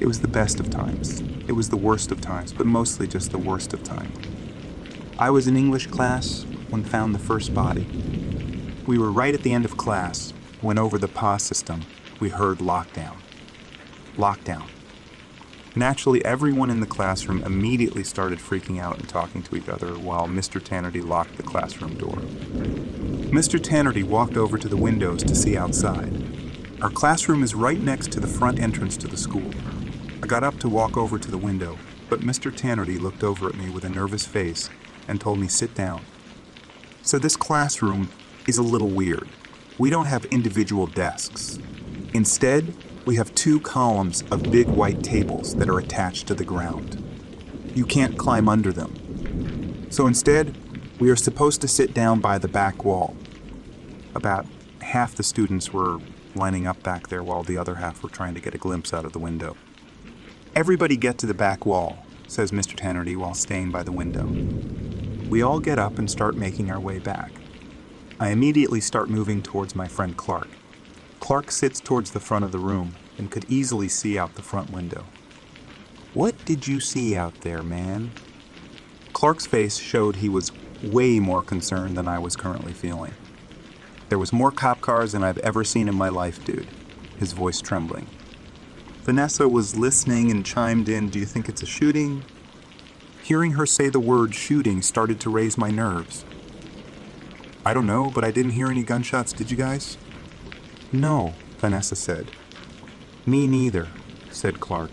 It was the best of times. It was the worst of times, but mostly just the worst of times. I was in English class when found the first body. We were right at the end of class when over the PA system we heard lockdown. Lockdown. Naturally, everyone in the classroom immediately started freaking out and talking to each other while Mr. Tannerty locked the classroom door. Mr. Tannerty walked over to the windows to see outside. Our classroom is right next to the front entrance to the school. I got up to walk over to the window, but Mr. Tannerty looked over at me with a nervous face and told me sit down. So this classroom is a little weird. We don't have individual desks. Instead, we have 2 columns of big white tables that are attached to the ground. You can't climb under them. So instead, we are supposed to sit down by the back wall. About half the students were lining up back there while the other half were trying to get a glimpse out of the window. "Everybody get to the back wall," says Mr. Tannerty while staying by the window. We all get up and start making our way back. I immediately start moving towards my friend Clark. Clark sits towards the front of the room and could easily see out the front window. "What did you see out there, man?" Clark's face showed he was way more concerned than I was currently feeling. "There was more cop cars than I've ever seen in my life, dude," his voice trembling. Vanessa was listening and chimed in, "Do you think it's a shooting?" Hearing her say the word shooting started to raise my nerves. "I don't know, but I didn't hear any gunshots, did you guys?" "No," Vanessa said. "Me neither," said Clark.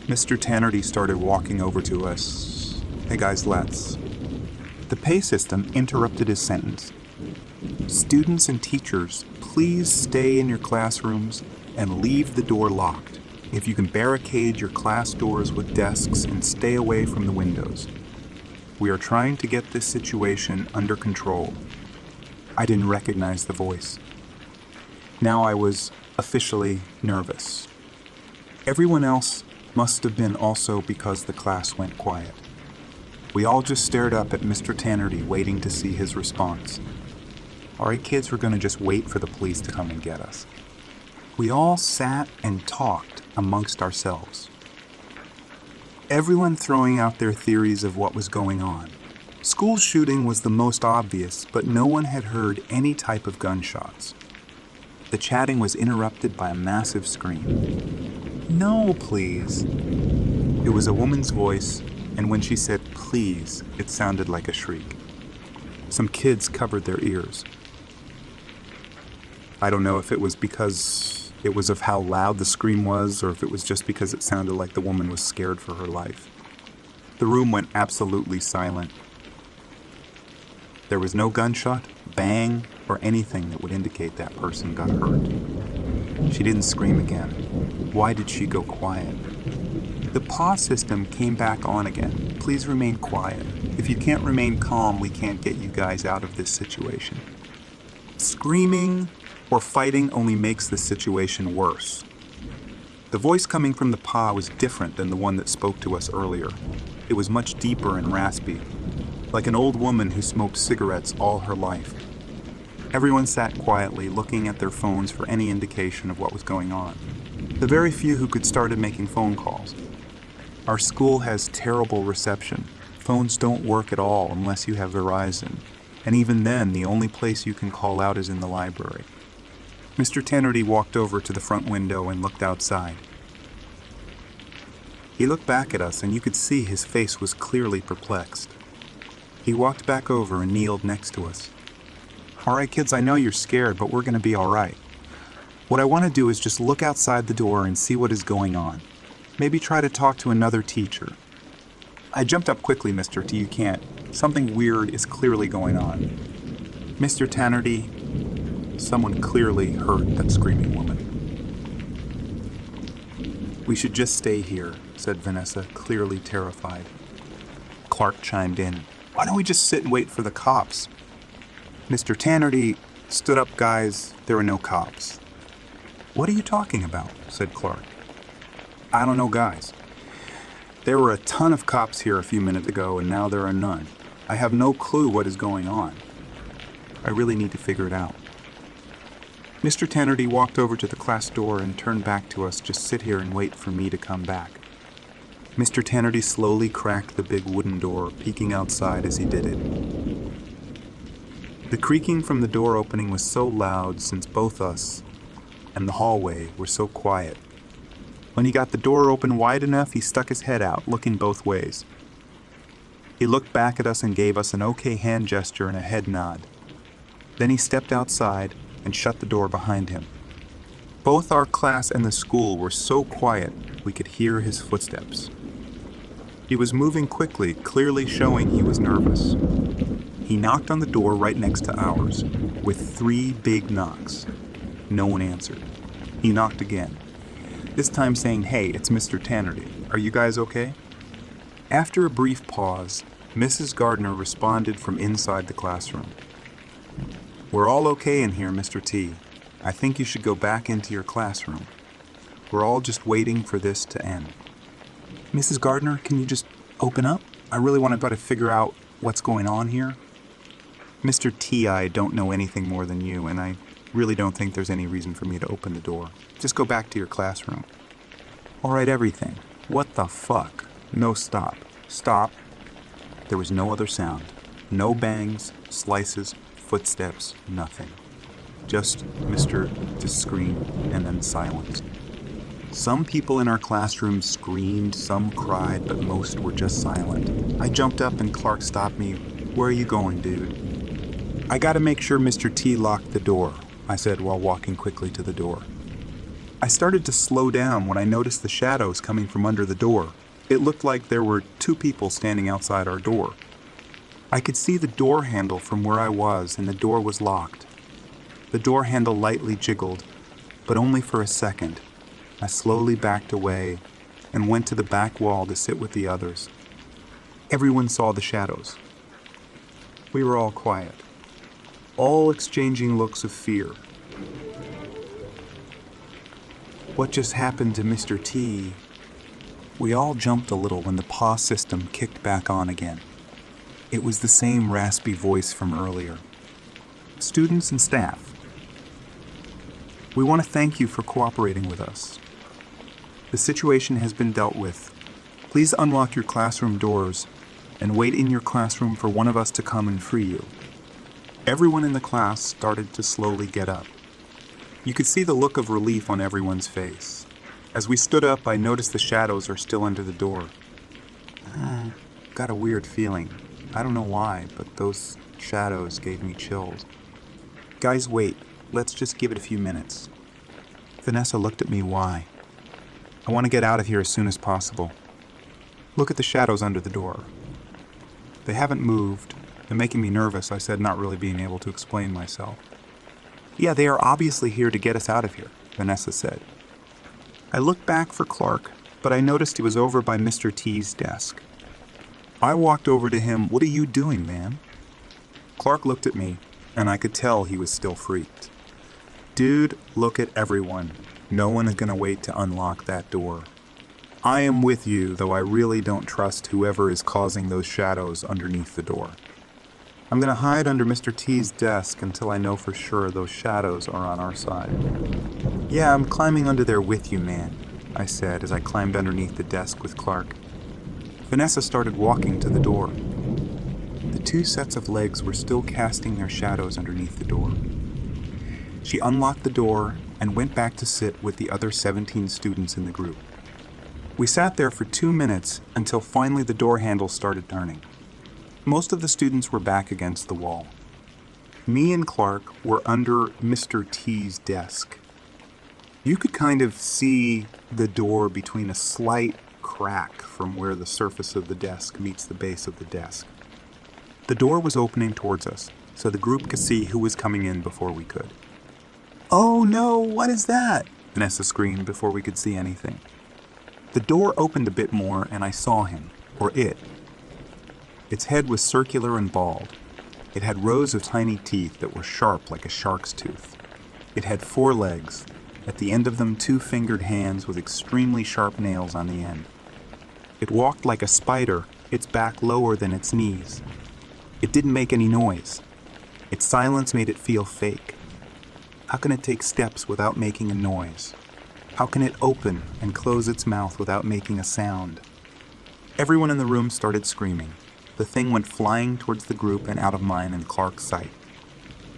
Mr. Tannerty started walking over to us. "Hey guys, let's." The pay system interrupted his sentence. "Students and teachers, please stay in your classrooms and leave the door locked. If you can barricade your class doors with desks and stay away from the windows. We are trying to get this situation under control." I didn't recognize the voice. Now I was officially nervous. Everyone else must have been also because the class went quiet. We all just stared up at Mr. Tannerty waiting to see his response. All right, kids, we're going to just wait for the police to come and get us. We all sat and talked amongst ourselves. Everyone throwing out their theories of what was going on. School shooting was the most obvious, but no one had heard any type of gunshots. The chatting was interrupted by a massive scream. "No, please." It was a woman's voice, and when she said please, it sounded like a shriek. Some kids covered their ears. I don't know if it was because it was of how loud the scream was, or if it was just because it sounded like the woman was scared for her life. The room went absolutely silent. There was no gunshot, bang, or anything that would indicate that person got hurt. She didn't scream again. Why did she go quiet? The PA system came back on again. "Please remain quiet. If you can't remain calm, we can't get you guys out of this situation." Screaming or fighting only makes the situation worse. The voice coming from the PA was different than the one that spoke to us earlier. It was much deeper and raspy, like an old woman who smoked cigarettes all her life. Everyone sat quietly, looking at their phones for any indication of what was going on. The very few who could started making phone calls. Our school has terrible reception. Phones don't work at all unless you have Verizon, and even then, the only place you can call out is in the library. Mr. Tannerty walked over to the front window and looked outside. He looked back at us, and you could see his face was clearly perplexed. He walked back over and kneeled next to us. "All right, kids, I know you're scared, but we're going to be all right. What I want to do is just look outside the door and see what is going on. Maybe try to talk to another teacher." I jumped up quickly, "Mr. T, you can't. Something weird is clearly going on." "Mr. Tannerty," someone clearly heard that screaming woman. "We should just stay here," said Vanessa, clearly terrified. Clark chimed in. "Why don't we just sit and wait for the cops?" Mr. Tannerty stood up. "Guys, there are no cops." "What are you talking about?" said Clark. "I don't know, guys. There were a ton of cops here a few minutes ago, and now there are none. I have no clue what is going on. I really need to figure it out." Mr. Tannerty walked over to the class door and turned back to us. Just sit here and wait for me to come back. Mr. Tannerty slowly cracked the big wooden door, peeking outside as he did it. The creaking from the door opening was so loud since both us and the hallway were so quiet. When he got the door open wide enough, he stuck his head out, looking both ways. He looked back at us and gave us an okay hand gesture and a head nod. Then he stepped outside and shut the door behind him. Both our class and the school were so quiet we could hear his footsteps. He was moving quickly, clearly showing he was nervous. He knocked on the door right next to ours, with 3 big knocks. No one answered. He knocked again, this time saying, "Hey, it's Mr. Tannerty. Are you guys okay?" After a brief pause, Mrs. Gardner responded from inside the classroom. "We're all okay in here, Mr. T. I think you should go back into your classroom. We're all just waiting for this to end." "Mrs. Gardner, can you just open up? I really want to try to figure out what's going on here." "Mr. T, I don't know anything more than you, and I really don't think there's any reason for me to open the door. Just go back to your classroom." "All right, everything. What the fuck? No, stop. Stop." There was no other sound. No bangs, slices, footsteps, nothing. Just Mr. to scream and then silence. Some people in our classroom screamed, some cried, but most were just silent. I jumped up and Clark stopped me. "Where are you going, dude?" "I gotta make sure Mr. T locked the door," I said while walking quickly to the door. I started to slow down when I noticed the shadows coming from under the door. It looked like there were 2 people standing outside our door. I could see the door handle from where I was, and the door was locked. The door handle lightly jiggled, but only for a second. I slowly backed away and went to the back wall to sit with the others. Everyone saw the shadows. We were all quiet, all exchanging looks of fear. What just happened to Mr. T? We all jumped a little when the pause system kicked back on again. It was the same raspy voice from earlier. "Students and staff, we want to thank you for cooperating with us. The situation has been dealt with. Please unlock your classroom doors and wait in your classroom for one of us to come and free you." Everyone in the class started to slowly get up. You could see the look of relief on everyone's face. As we stood up, I noticed the shadows are still under the door. Got a weird feeling. I don't know why, but those shadows gave me chills. "Guys, wait. Let's just give it a few minutes." Vanessa looked at me. "Why?" "I want to get out of here as soon as possible. Look at the shadows under the door. They haven't moved. They're making me nervous," I said, not really being able to explain myself. "Yeah, they are obviously here to get us out of here," Vanessa said. I looked back for Clark, but I noticed he was over by Mr. T's desk. I walked over to him. "What are you doing, man?" Clark looked at me, and I could tell he was still freaked. "Dude, look at everyone. No one is going to wait to unlock that door. I am with you, though I really don't trust whoever is causing those shadows underneath the door. I'm going to hide under Mr. T's desk until I know for sure those shadows are on our side." "Yeah, I'm climbing under there with you, man," I said as I climbed underneath the desk with Clark. Vanessa started walking to the door. The 2 sets of legs were still casting their shadows underneath the door. She unlocked the door and went back to sit with the other 17 students in the group. We sat there for 2 minutes until finally the door handle started turning. Most of the students were back against the wall. Me and Clark were under Mr. T's desk. You could kind of see the door between a slight crack from where the surface of the desk meets the base of the desk. The door was opening towards us, so the group could see who was coming in before we could. "Oh no, what is that?" Vanessa screamed before we could see anything. The door opened a bit more and I saw him, or it. Its head was circular and bald. It had rows of tiny teeth that were sharp like a shark's tooth. It had 4 legs, at the end of them 2-fingered hands with extremely sharp nails on the end. It walked like a spider, its back lower than its knees. It didn't make any noise. Its silence made it feel fake. How can it take steps without making a noise? How can it open and close its mouth without making a sound? Everyone in the room started screaming. The thing went flying towards the group and out of mine and Clark's sight.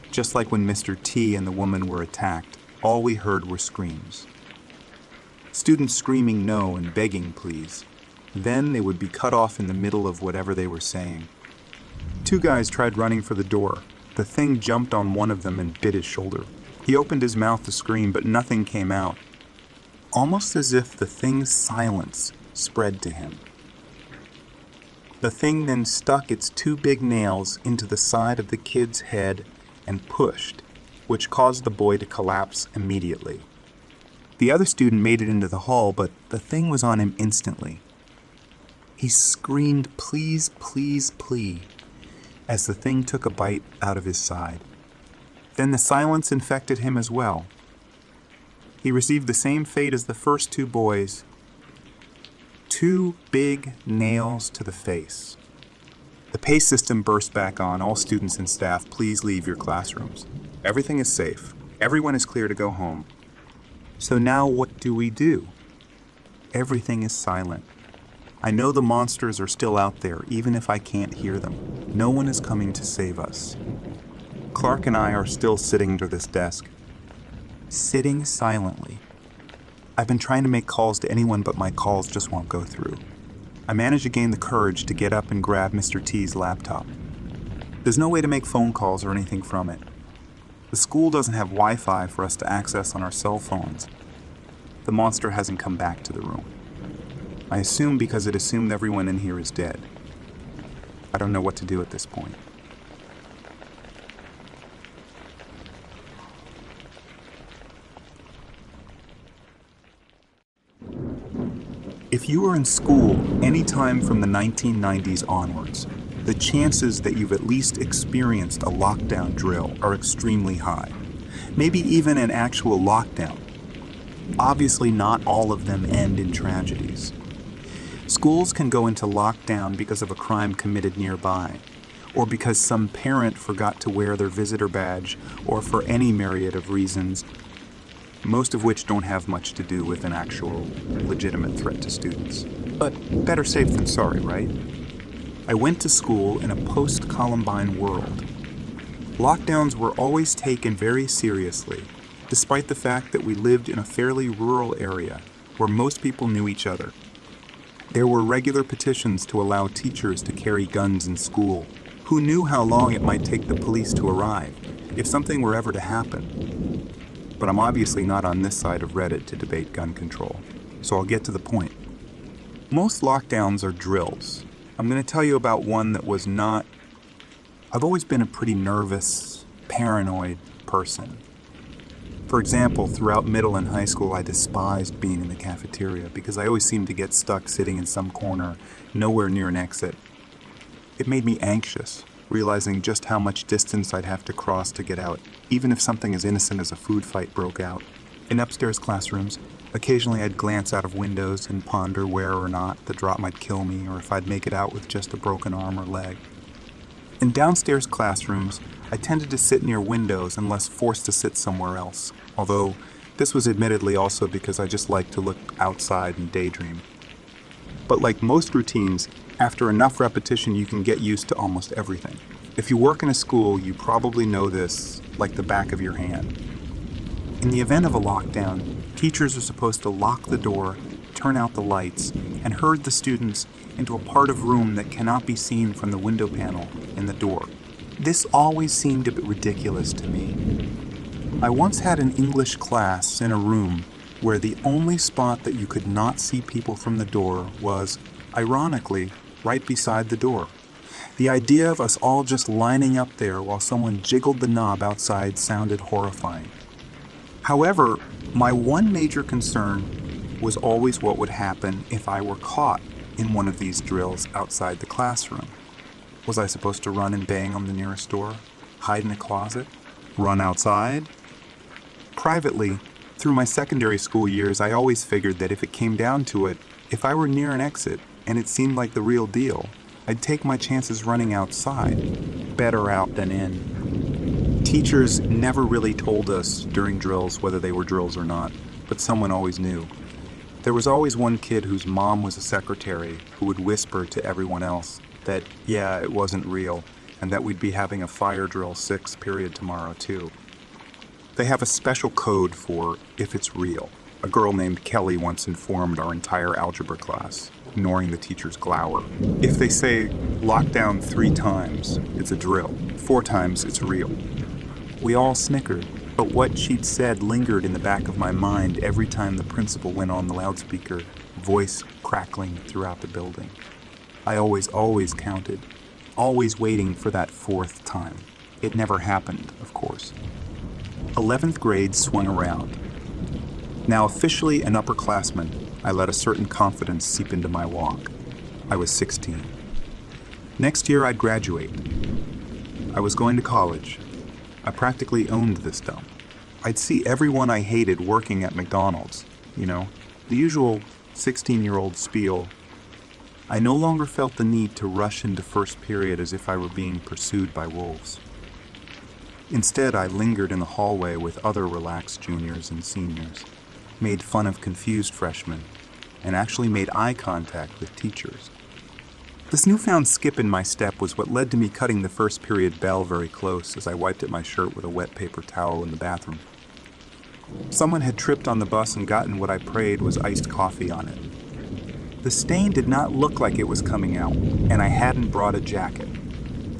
Just like when Mr. T and the woman were attacked, all we heard were screams. Students screaming no and begging please. Then they would be cut off in the middle of whatever they were saying. Two guys tried running for the door. The thing jumped on one of them and bit his shoulder. He opened his mouth to scream, but nothing came out. Almost as if the thing's silence spread to him. The thing then stuck its two big nails into the side of the kid's head and pushed, which caused the boy to collapse immediately. The other student made it into the hall, but the thing was on him instantly. He screamed, "Please, please, please," as the thing took a bite out of his side. Then the silence infected him as well. He received the same fate as the first two boys. 2 big nails to the face. The PACE system burst back on. All students and staff, please leave your classrooms. Everything is safe. Everyone is clear to go home. So now what do we do? Everything is silent. I know the monsters are still out there, even if I can't hear them. No one is coming to save us. Clark and I are still sitting to this desk. Sitting silently. I've been trying to make calls to anyone, but my calls just won't go through. I managed to gain the courage to get up and grab Mr. T's laptop. There's no way to make phone calls or anything from it. The school doesn't have Wi-Fi for us to access on our cell phones. The monster hasn't come back to the room. I assume because it assumed everyone in here is dead. I don't know what to do at this point. If you were in school anytime from the 1990s onwards, the chances that you've at least experienced a lockdown drill are extremely high. Maybe even an actual lockdown. Obviously, not all of them end in tragedies. Schools can go into lockdown because of a crime committed nearby, or because some parent forgot to wear their visitor badge, or for any myriad of reasons, most of which don't have much to do with an actual legitimate threat to students. But better safe than sorry, right? I went to school in a post-Columbine world. Lockdowns were always taken very seriously, despite the fact that we lived in a fairly rural area where most people knew each other. There were regular petitions to allow teachers to carry guns in school. Who knew how long it might take the police to arrive, if something were ever to happen? But I'm obviously not on this side of Reddit to debate gun control, so I'll get to the point. Most lockdowns are drills. I'm going to tell you about one that was not. I've always been a pretty nervous, paranoid person. For example, throughout middle and high school, I despised being in the cafeteria because I always seemed to get stuck sitting in some corner, nowhere near an exit. It made me anxious, realizing just how much distance I'd have to cross to get out, even if something as innocent as a food fight broke out. In upstairs classrooms, occasionally I'd glance out of windows and ponder where or not the drop might kill me, or if I'd make it out with just a broken arm or leg. In downstairs classrooms, I tended to sit near windows unless forced to sit somewhere else, although this was admittedly also because I just liked to look outside and daydream. But like most routines, after enough repetition you can get used to almost everything. If you work in a school, you probably know this like the back of your hand. In the event of a lockdown, teachers are supposed to lock the door, turn out the lights, and herd the students into a part of room that cannot be seen from the window panel in the door. This always seemed a bit ridiculous to me. I once had an English class in a room where the only spot that you could not see people from the door was, ironically, right beside the door. The idea of us all just lining up there while someone jiggled the knob outside sounded horrifying. However, my one major concern was always what would happen if I were caught in one of these drills outside the classroom. Was I supposed to run and bang on the nearest door? Hide in a closet? Run outside? Privately, through my secondary school years, I always figured that if it came down to it, if I were near an exit and it seemed like the real deal, I'd take my chances running outside. Better out than in. Teachers never really told us during drills whether they were drills or not, but someone always knew. There was always one kid whose mom was a secretary who would whisper to everyone else that, yeah, it wasn't real, and that we'd be having a fire drill 6 period tomorrow too. They have a special code for if it's real. A girl named Kelly once informed our entire algebra class, ignoring the teacher's glower. If they say lockdown 3 times, it's a drill. 4 times, it's real. We all snickered, but what she'd said lingered in the back of my mind every time the principal went on the loudspeaker, voice crackling throughout the building. I always counted, always waiting for that 4th time. It never happened, of course. 11th grade swung around. Now officially an upperclassman, I let a certain confidence seep into my walk. I was 16. Next year I'd graduate. I was going to college. I practically owned this dump. I'd see everyone I hated working at McDonald's, the usual 16-year-old spiel. I no longer felt the need to rush into first period as if I were being pursued by wolves. Instead, I lingered in the hallway with other relaxed juniors and seniors, made fun of confused freshmen, and actually made eye contact with teachers. This newfound skip in my step was what led to me cutting the first period bell very close as I wiped at my shirt with a wet paper towel in the bathroom. Someone had tripped on the bus and gotten what I prayed was iced coffee on it. The stain did not look like it was coming out, and I hadn't brought a jacket.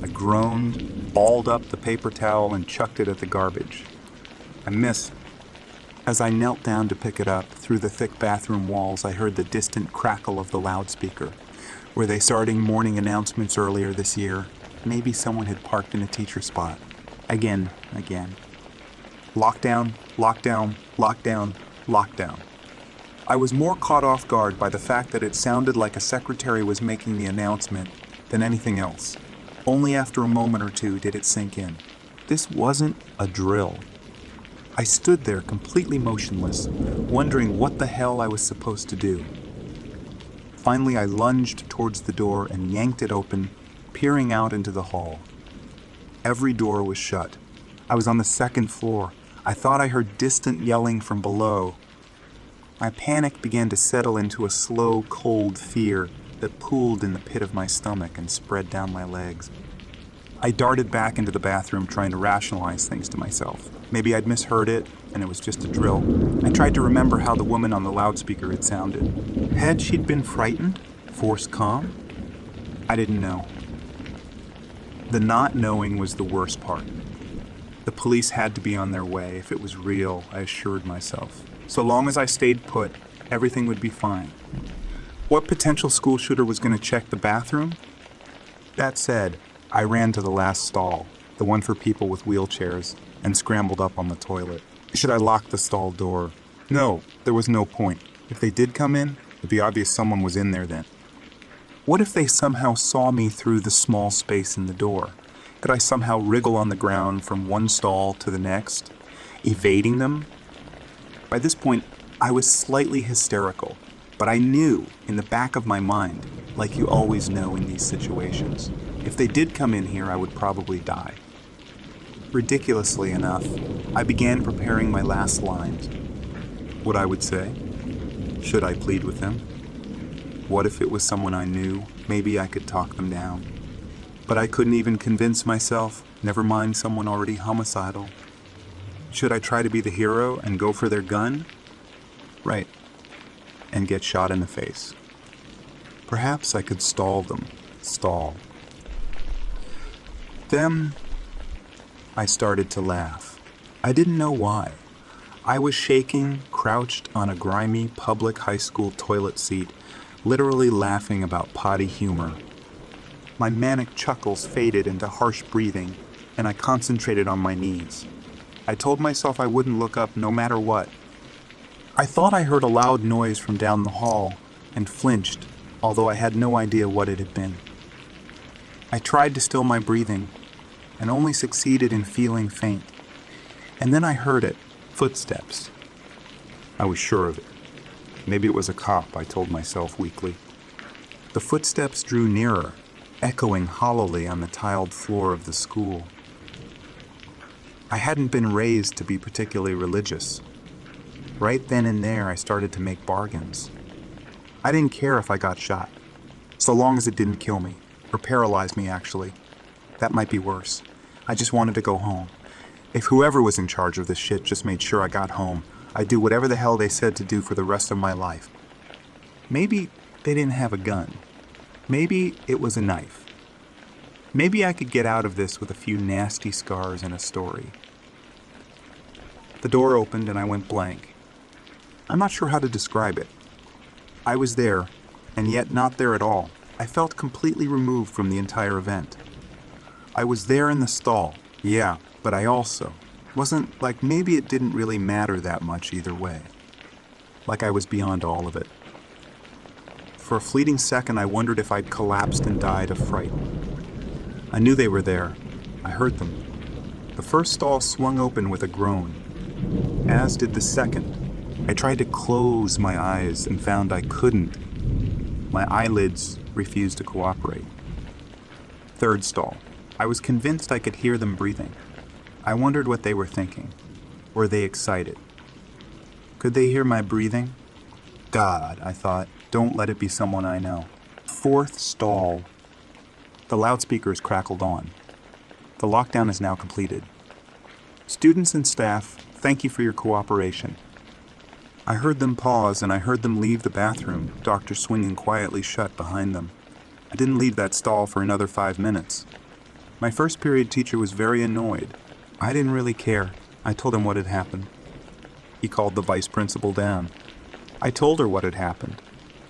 I groaned, balled up the paper towel, and chucked it at the garbage. I missed. As I knelt down to pick it up, through the thick bathroom walls, I heard the distant crackle of the loudspeaker. Were they starting morning announcements earlier this year? Maybe someone had parked in a teacher spot. Again. Lockdown, lockdown, lockdown, lockdown. I was more caught off guard by the fact that it sounded like a secretary was making the announcement than anything else. Only after a moment or two did it sink in. This wasn't a drill. I stood there completely motionless, wondering what the hell I was supposed to do. Finally, I lunged towards the door and yanked it open, peering out into the hall. Every door was shut. I was on the 2nd floor. I thought I heard distant yelling from below. My panic began to settle into a slow, cold fear that pooled in the pit of my stomach and spread down my legs. I darted back into the bathroom, trying to rationalize things to myself. Maybe I'd misheard it, and it was just a drill. I tried to remember how the woman on the loudspeaker had sounded. Had she been frightened? Forced calm? I didn't know. The not knowing was the worst part. The police had to be on their way if it was real, I assured myself. So long as I stayed put, everything would be fine. What potential school shooter was going to check the bathroom? That said, I ran to the last stall, the one for people with wheelchairs, and scrambled up on the toilet. Should I lock the stall door? No, there was no point. If they did come in, it'd be obvious someone was in there then. What if they somehow saw me through the small space in the door? Could I somehow wriggle on the ground from one stall to the next, evading them? By this point, I was slightly hysterical, but I knew in the back of my mind, like you always know in these situations, if they did come in here, I would probably die. Ridiculously enough, I began preparing my last lines. What I would say? Should I plead with them? What if it was someone I knew? Maybe I could talk them down. But I couldn't even convince myself, never mind someone already homicidal. Should I try to be the hero and go for their gun? Right. And get shot in the face. Perhaps I could stall them. Then I started to laugh. I didn't know why. I was shaking, crouched on a grimy public high school toilet seat, literally laughing about potty humor. My manic chuckles faded into harsh breathing, and I concentrated on my knees. I told myself I wouldn't look up no matter what. I thought I heard a loud noise from down the hall, and flinched, although I had no idea what it had been. I tried to still my breathing, and only succeeded in feeling faint. And then I heard it, footsteps. I was sure of it. Maybe it was a cop, I told myself weakly. The footsteps drew nearer, echoing hollowly on the tiled floor of the school. I hadn't been raised to be particularly religious. Right then and there, I started to make bargains. I didn't care if I got shot, so long as it didn't kill me, or paralyze me actually. That might be worse. I just wanted to go home. If whoever was in charge of this shit just made sure I got home, I'd do whatever the hell they said to do for the rest of my life. Maybe they didn't have a gun. Maybe it was a knife. Maybe I could get out of this with a few nasty scars and a story. The door opened and I went blank. I'm not sure how to describe it. I was there, and yet not there at all. I felt completely removed from the entire event. I was there in the stall, yeah, but I also wasn't like maybe it didn't really matter that much either way. Like I was beyond all of it. For a fleeting second, I wondered if I'd collapsed and died of fright. I knew they were there. I heard them. The first stall swung open with a groan, as did the second. I tried to close my eyes and found I couldn't. My eyelids refused to cooperate. Third stall. I was convinced I could hear them breathing. I wondered what they were thinking. Were they excited? Could they hear my breathing? God, I thought, don't let it be someone I know. Fourth stall. The loudspeakers crackled on. The lockdown is now completed. Students and staff, thank you for your cooperation. I heard them pause and I heard them leave the bathroom, door swinging quietly shut behind them. I didn't leave that stall for another 5 minutes. My first period teacher was very annoyed. I didn't really care. I told him what had happened. He called the vice principal down. I told her what had happened.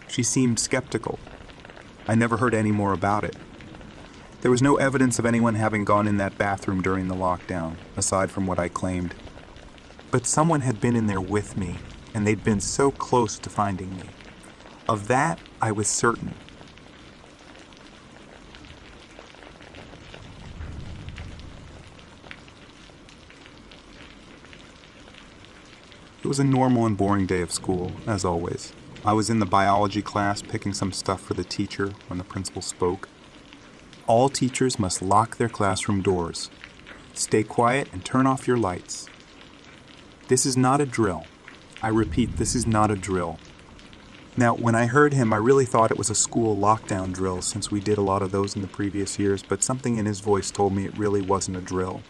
She seemed skeptical. I never heard any more about it. There was no evidence of anyone having gone in that bathroom during the lockdown, aside from what I claimed. But someone had been in there with me, and they'd been so close to finding me. Of that, I was certain. It was a normal and boring day of school, as always. I was in the biology class picking some stuff for the teacher when the principal spoke. All teachers must lock their classroom doors. Stay quiet and turn off your lights. This is not a drill. I repeat, this is not a drill. Now, when I heard him, I really thought it was a school lockdown drill since we did a lot of those in the previous years, but something in his voice told me it really wasn't a drill.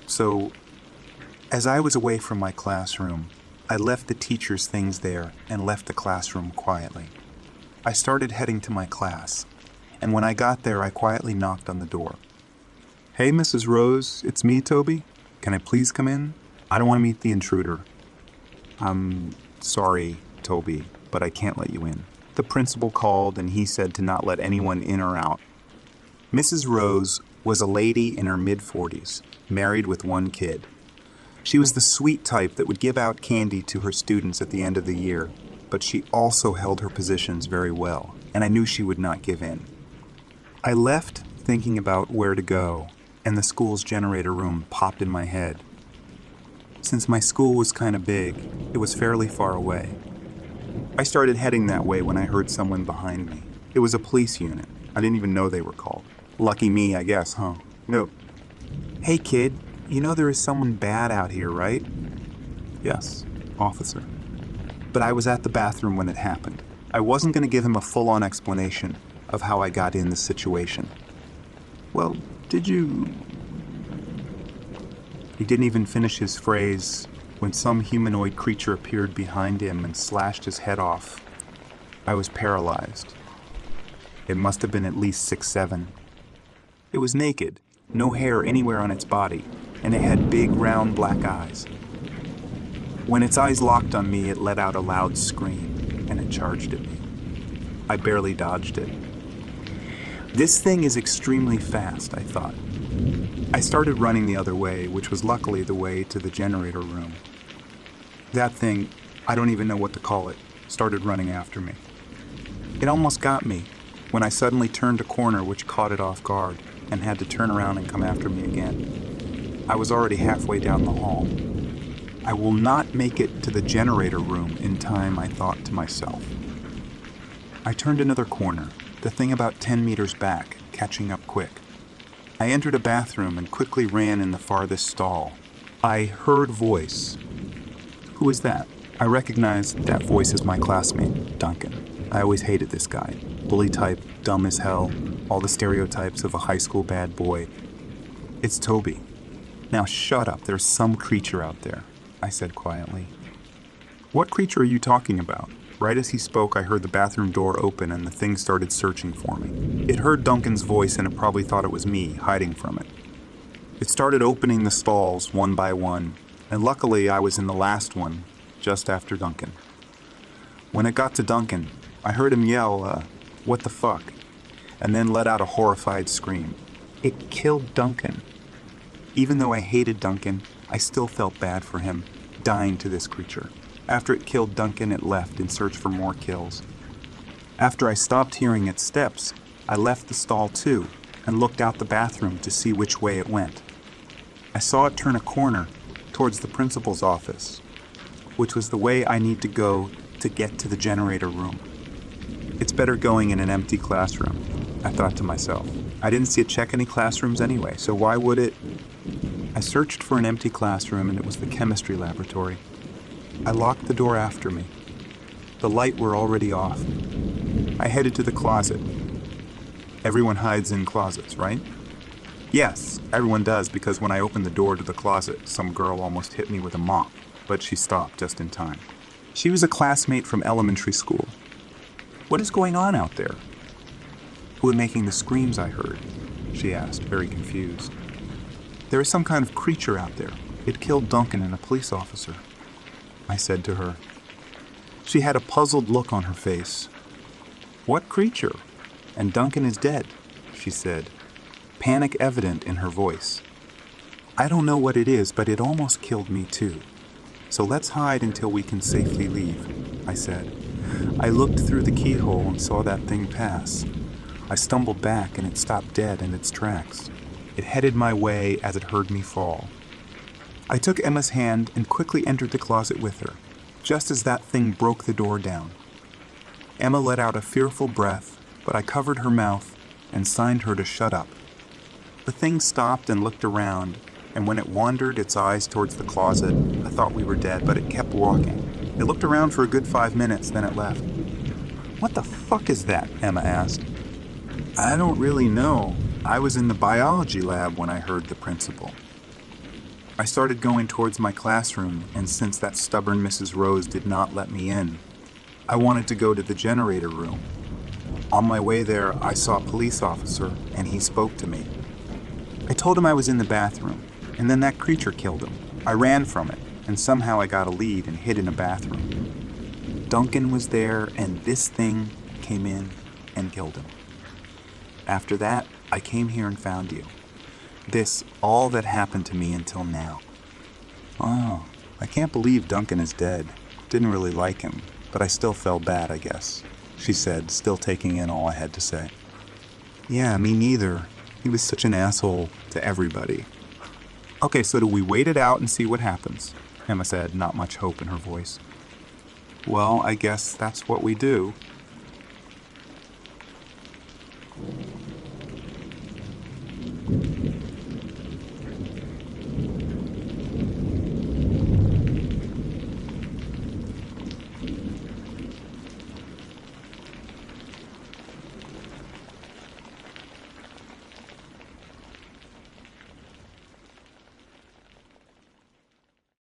So, as I was away from my classroom, I left the teacher's things there and left the classroom quietly. I started heading to my class, and when I got there, I quietly knocked on the door. Hey, Mrs. Rose, it's me, Toby. Can I please come in? I don't want to meet the intruder. I'm sorry, Toby, but I can't let you in. The principal called and he said to not let anyone in or out. Mrs. Rose was a lady in her mid-40s, married with one kid. She was the sweet type that would give out candy to her students at the end of the year, but she also held her positions very well, and I knew she would not give in. I left thinking about where to go, and the school's generator room popped in my head. Since my school was kind of big, it was fairly far away. I started heading that way when I heard someone behind me. It was a police unit. I didn't even know they were called. Lucky me, I guess, huh? No. Hey kid, you know there is someone bad out here, right? Yes, officer. But I was at the bathroom when it happened. I wasn't going to give him a full-on explanation of how I got in this situation. Well, did you... He didn't even finish his phrase when some humanoid creature appeared behind him and slashed his head off. I was paralyzed. It must have been at least 6'7". It was naked, no hair anywhere on its body, and it had big round black eyes. When its eyes locked on me, it let out a loud scream, and it charged at me. I barely dodged it. This thing is extremely fast, I thought. I started running the other way, which was luckily the way to the generator room. That thing, I don't even know what to call it, started running after me. It almost got me when I suddenly turned a corner which caught it off guard and had to turn around and come after me again. I was already halfway down the hall. I will not make it to the generator room in time, I thought to myself. I turned another corner, the thing about 10 meters back, catching up quick. I entered a bathroom and quickly ran in the farthest stall. I heard voice. Who is that? I recognized that voice as my classmate, Duncan. I always hated this guy. Bully type, dumb as hell, all the stereotypes of a high school bad boy. It's Toby. Now shut up, there's some creature out there, I said quietly. What creature are you talking about? Right as he spoke, I heard the bathroom door open and the thing started searching for me. It heard Duncan's voice and it probably thought it was me, hiding from it. It started opening the stalls one by one, and luckily I was in the last one, just after Duncan. When it got to Duncan, I heard him yell, what the fuck? And then let out a horrified scream. It killed Duncan. Even though I hated Duncan, I still felt bad for him, dying to this creature. After it killed Duncan, it left in search for more kills. After I stopped hearing its steps, I left the stall too and looked out the bathroom to see which way it went. I saw it turn a corner towards the principal's office, which was the way I need to go to get to the generator room. It's better going in an empty classroom, I thought to myself. I didn't see it check any classrooms anyway, so why would it? I searched for an empty classroom and it was the chemistry laboratory. I locked the door after me. The lights were already off. I headed to the closet. Everyone hides in closets, right? Yes, everyone does, because when I opened the door to the closet, some girl almost hit me with a mop, but she stopped just in time. She was a classmate from elementary school. What is going on out there? Who are making the screams I heard? She asked, very confused. There is some kind of creature out there. It killed Duncan and a police officer, I said to her. She had a puzzled look on her face. What creature? And Duncan is dead, she said, panic evident in her voice. I don't know what it is, but it almost killed me too. So let's hide until we can safely leave, I said. I looked through the keyhole and saw that thing pass. I stumbled back and it stopped dead in its tracks. It headed my way as it heard me fall. I took Emma's hand and quickly entered the closet with her, just as that thing broke the door down. Emma let out a fearful breath, but I covered her mouth and signed her to shut up. The thing stopped and looked around, and when it wandered its eyes towards the closet, I thought we were dead, but it kept walking. It looked around for a good 5 minutes, then it left. What the fuck is that? Emma asked. I don't really know. I was in the biology lab when I heard the principal. I started going towards my classroom, and since that stubborn Mrs. Rose did not let me in, I wanted to go to the generator room. On my way there, I saw a police officer, and he spoke to me. I told him I was in the bathroom, and then that creature killed him. I ran from it, and somehow I got a lead and hid in a bathroom. Duncan was there, and this thing came in and killed him. After that, I came here and found you. This, all that happened to me until now. Oh, I can't believe Duncan is dead. Didn't really like him, but I still felt bad, I guess, she said, still taking in all I had to say. Yeah, me neither. He was such an asshole to everybody. Okay, so do we wait it out and see what happens? Emma said, not much hope in her voice. Well, I guess that's what we do.